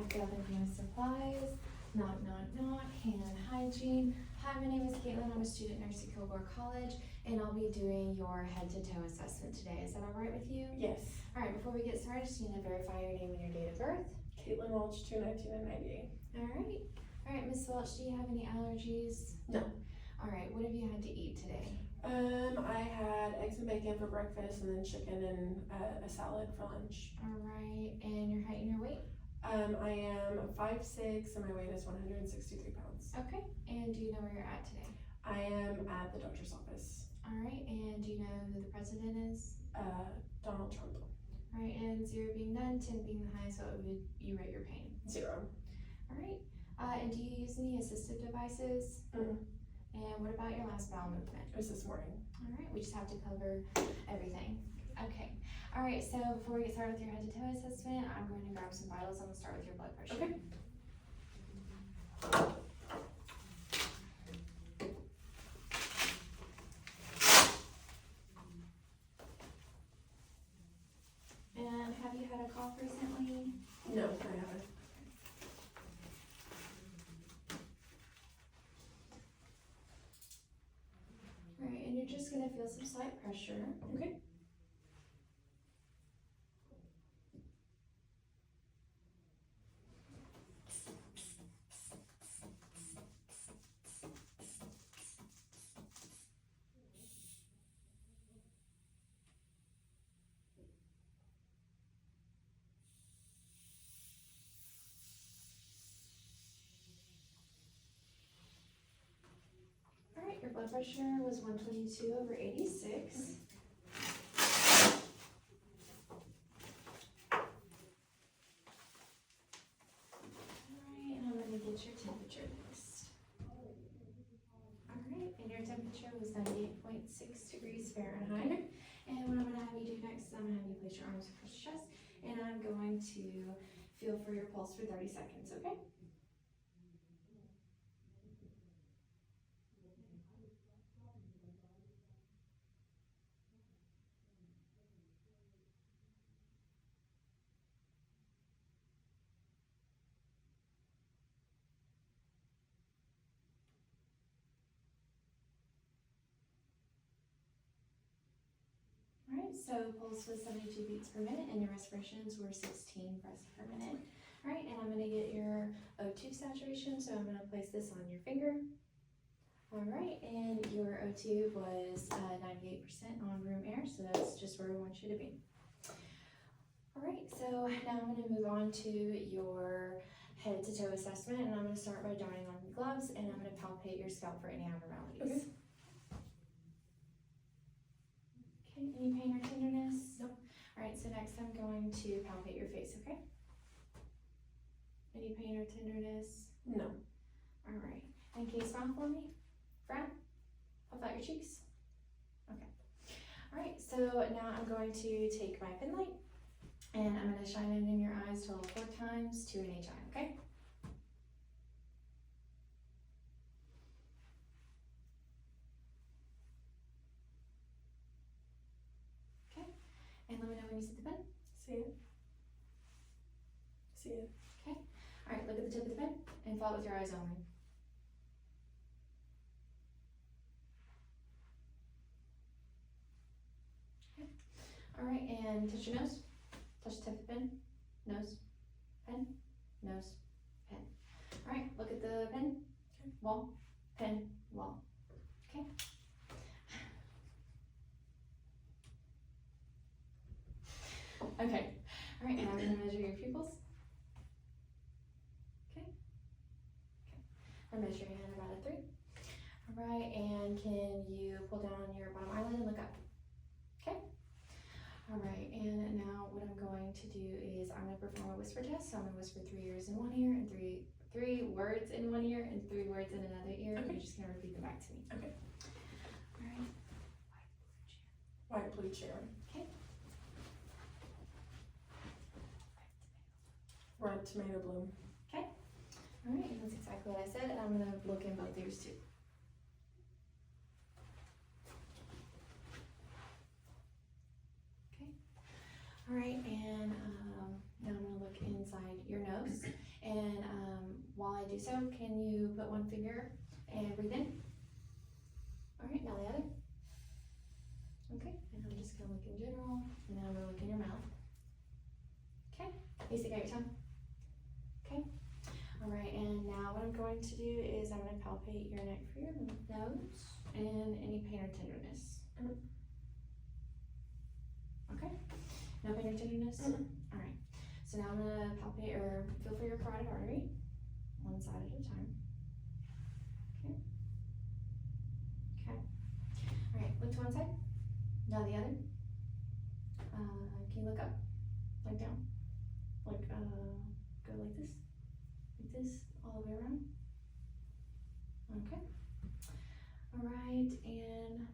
gathered my supplies. Knock, knock, knock. Hand hygiene. Hi, my name is Caitlin. I'm a student nurse at Kilgore College, and I'll be doing your head-to-toe assessment today. Is that all right with you? Yes. All right, before we get started, just need to verify your name and your date of birth. Caitlin Welch, 2/19/98. All right. All right, Miss Welch, do you have any allergies? No. All right, what have you had to eat today? I had eggs and bacon for breakfast and then chicken and a salad for lunch. All right, and your height and your weight? I am 5'6" and my weight is 163 pounds. Okay, and do you know where you're at today? I am at the doctor's office. All right, and do you know who the president is? Donald Trump. All right, and 0 being none, 10 being the highest, what would you rate your pain? 0. All right, and do you use any assistive devices? Mm. And what about your last bowel movement? It was this morning. All right, we just have to cover everything. Okay, all right, so before we get started with your head-to-toe assessment, I'm going to grab some vitals. I'm gonna start with your blood pressure. Okay. And have you had a cough recently? No, I haven't. All right, and you're just gonna feel some slight pressure. Okay. All right, your blood pressure was 122/86. Alright, and I'm gonna get your temperature next. Alright, and your temperature was 98.6 degrees Fahrenheit. Okay. And what I'm gonna have you do next is I'm gonna have you place your arms across your chest, and I'm going to feel for your pulse for 30 seconds, okay? Alright, so pulse was 72 beats per minute and your respirations were 16 breaths per minute. Alright, and I'm going to get your O2 saturation, so I'm going to place this on your finger. Alright, and your O2 was 98% on room air, so that's just where we want you to be. Alright, so now I'm going to move on to your head to toe assessment, and I'm going to start by donning on your gloves, and I'm going to palpate your scalp for any abnormalities. Okay. Okay, any pain or tenderness? Nope. Alright, so next I'm going to palpate your face, okay? Any pain or tenderness? No. Alright, and can you smile for me? Frown? Puff out your cheeks? Okay. Alright, so now I'm going to take my pen light and I'm going to shine it in your eyes total 4 times, 2 in each eye, okay? And let me know when you see the pen. See it? See it. Okay. Alright, look at the tip of the pen and follow it with your eyes only. Okay. Alright, and touch your nose. Touch the tip of the pen. Nose. Pen. Nose. Pen. Alright, look at the pen. Okay. Wall. Pen. Wall. Okay. Okay. Alright, now I'm going to measure your pupils. Okay. I'm measuring at about a 3. Alright, and can you pull down your bottom eyelid and look up? Okay. Alright, and now what I'm going to do is I'm going to perform a whisper test. So I'm going to whisper 3 words in one ear and three words in one ear and 3 words in another ear. Okay. You're just going to repeat them back to me. Okay. Alright. White blue chair. Okay. Red tomato bloom. Alright, that's exactly what I said, and I'm going to look in both ears too. Okay. Alright, and now I'm going to look inside your nose, I do so, can you put one finger and breathe in? Alright, now the other. Okay, and I'm just gonna look in general, and then I'm gonna look in your mouth. Okay, you stick out your tongue. Okay, alright, and now what I'm going to do is I'm gonna palpate your neck for your nose and any pain or tenderness. Okay, no pain or tenderness? Alright, so now I'm gonna palpate or feel for your carotid artery, one side at a time. Okay. Okay. Alright, look to one side. Now the other. Can you look up? Like down? Like, go like this? Like this, all the way around? Okay. Alright, and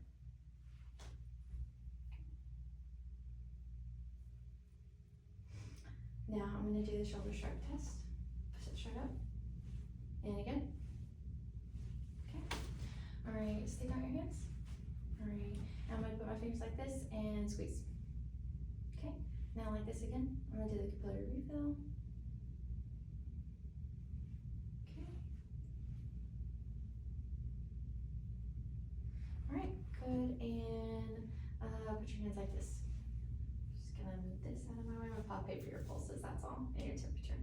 now I'm gonna do the shoulder shrug test. Sit straight up. And again. Okay. Alright, stick out your hands. Alright, now I'm gonna put my fingers like this and squeeze. Okay, now like this again. I'm gonna do the capillary refill. Okay. Alright, good, and put your hands like this. Just gonna move this out of my way. I'm gonna palpate for your pulses, that's all, and your temperature.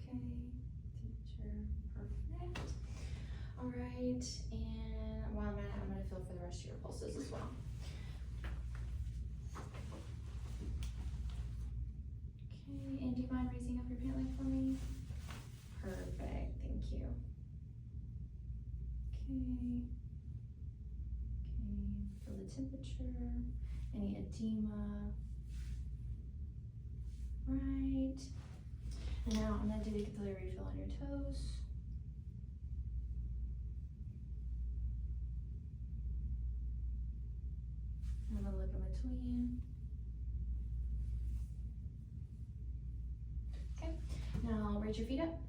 Okay, temperature, perfect. Alright, and while I'm at it, I'm gonna feel for the rest of your pulses as well. Okay, and do you mind raising up your pant leg for me? Perfect, thank you. Okay. Okay, feel the temperature, any edema. Right. And now I'm gonna do the capillary refill on your toes. I'm gonna look in between. Okay, now raise your feet up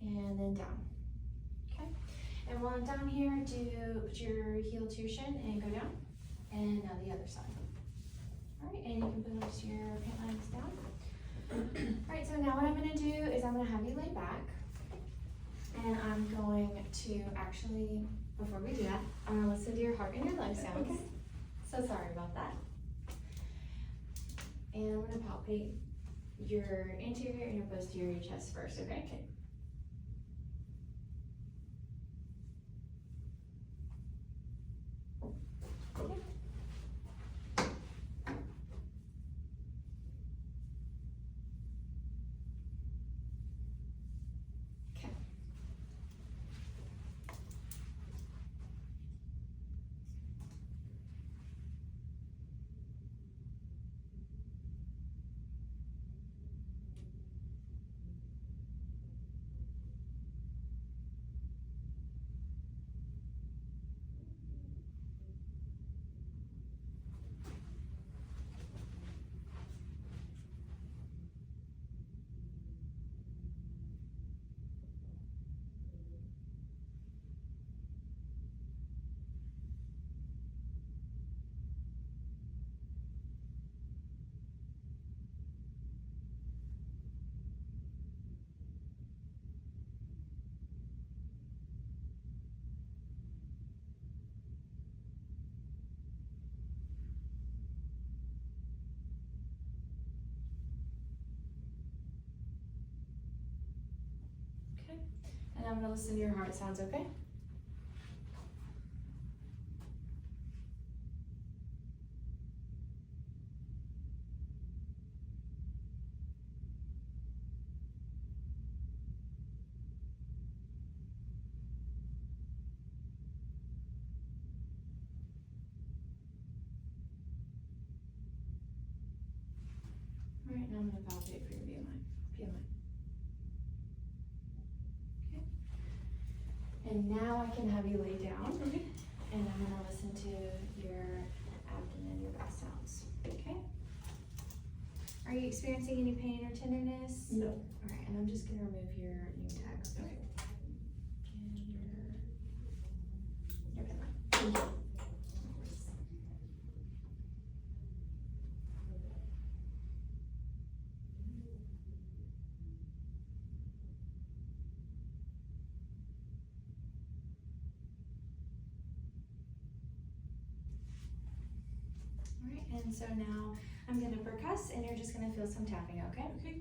and then down. Okay, and while I'm down here, put your heel to your shin and go down. And now the other side. Alright, and you can put your pant legs down. Alright, so now what I'm gonna do is I'm gonna have you lay back. And I'm going to actually, before we do that, I'm gonna listen to your heart and your lung sounds. Okay. So sorry about that. And I'm gonna palpate your anterior and your posterior chest first, okay? Okay. And I'm gonna listen to your heart sounds, okay? Alright, now I'm gonna palpate for your BMI. Okay. And now I can have you lay down. Okay. And I'm gonna listen to your abdomen, your back sounds. Okay? Are you experiencing any pain or tenderness? No. Alright, and I'm just gonna remove your name tag. Okay. And your pin line. Thank you. and so now I'm gonna percuss and you're just gonna feel some tapping, okay? Okay.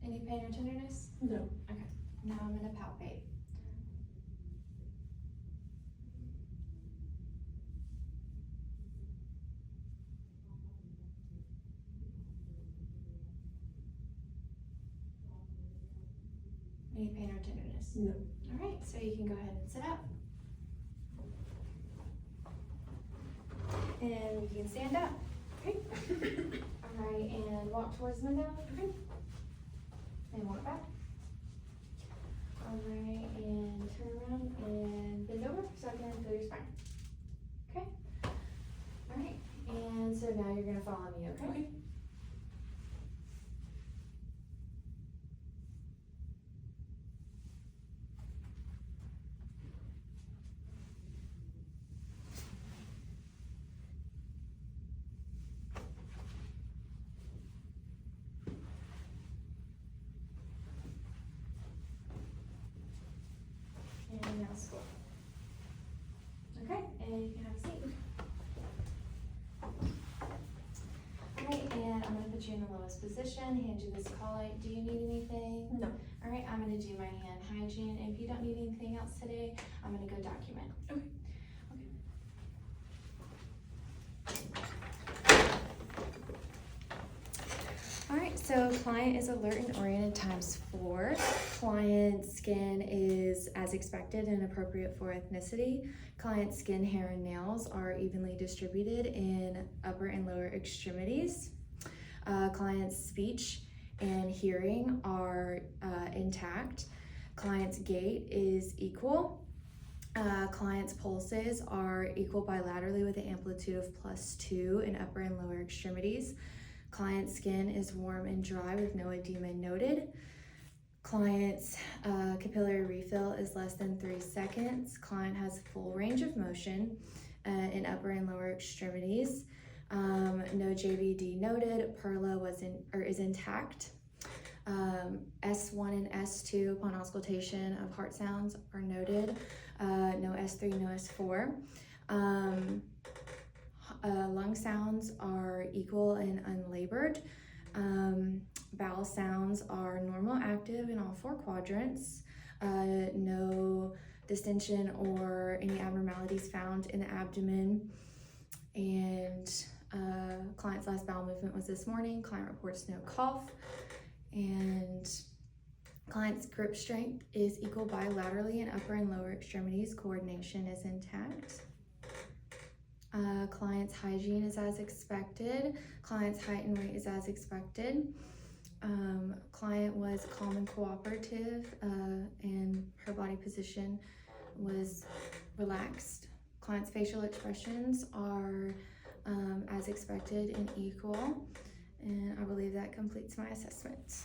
Any pain or tenderness? No. Okay, now I'm gonna palpate. Any pain or tenderness? No. All right, so you can go ahead and sit up. And you can stand up. Okay. All right, and walk towards the window. Okay. And walk back. All right, and turn around and bend over so I can feel your spine. Okay. All right, and so now you're gonna follow me, okay? Okay. And now school. Okay, and you can have a seat. Alright, and I'm gonna put you in the lowest position, hand you this collar. Do you need anything? No. Alright, I'm gonna do my hand hygiene. If you don't need anything else today, I'm gonna go document. Okay. Alright, so client is alert and oriented ×4. Client skin is as expected and appropriate for ethnicity. Client skin, hair, and nails are evenly distributed in upper and lower extremities. Client's speech and hearing are intact. Client's gait is equal. Client's pulses are equal bilaterally with an amplitude of +2 in upper and lower extremities. Client's skin is warm and dry with no edema noted. Client's capillary refill is less than 3 seconds. Client has full range of motion in upper and lower extremities. No JVD noted. Perla is intact. S1 and S2 upon auscultation of heart sounds are noted. No S3, no S4. Lung sounds are equal and unlabored. Bowel sounds are normal active in all 4 quadrants. No distension or any abnormalities found in the abdomen. And client's last bowel movement was this morning. Client reports no cough. And client's grip strength is equal bilaterally in upper and lower extremities. Coordination is intact. Client's hygiene is as expected. Client's height and weight is as expected. Client was calm and cooperative, and her body position was relaxed. Client's facial expressions are as expected and equal, and I believe that completes my assessment.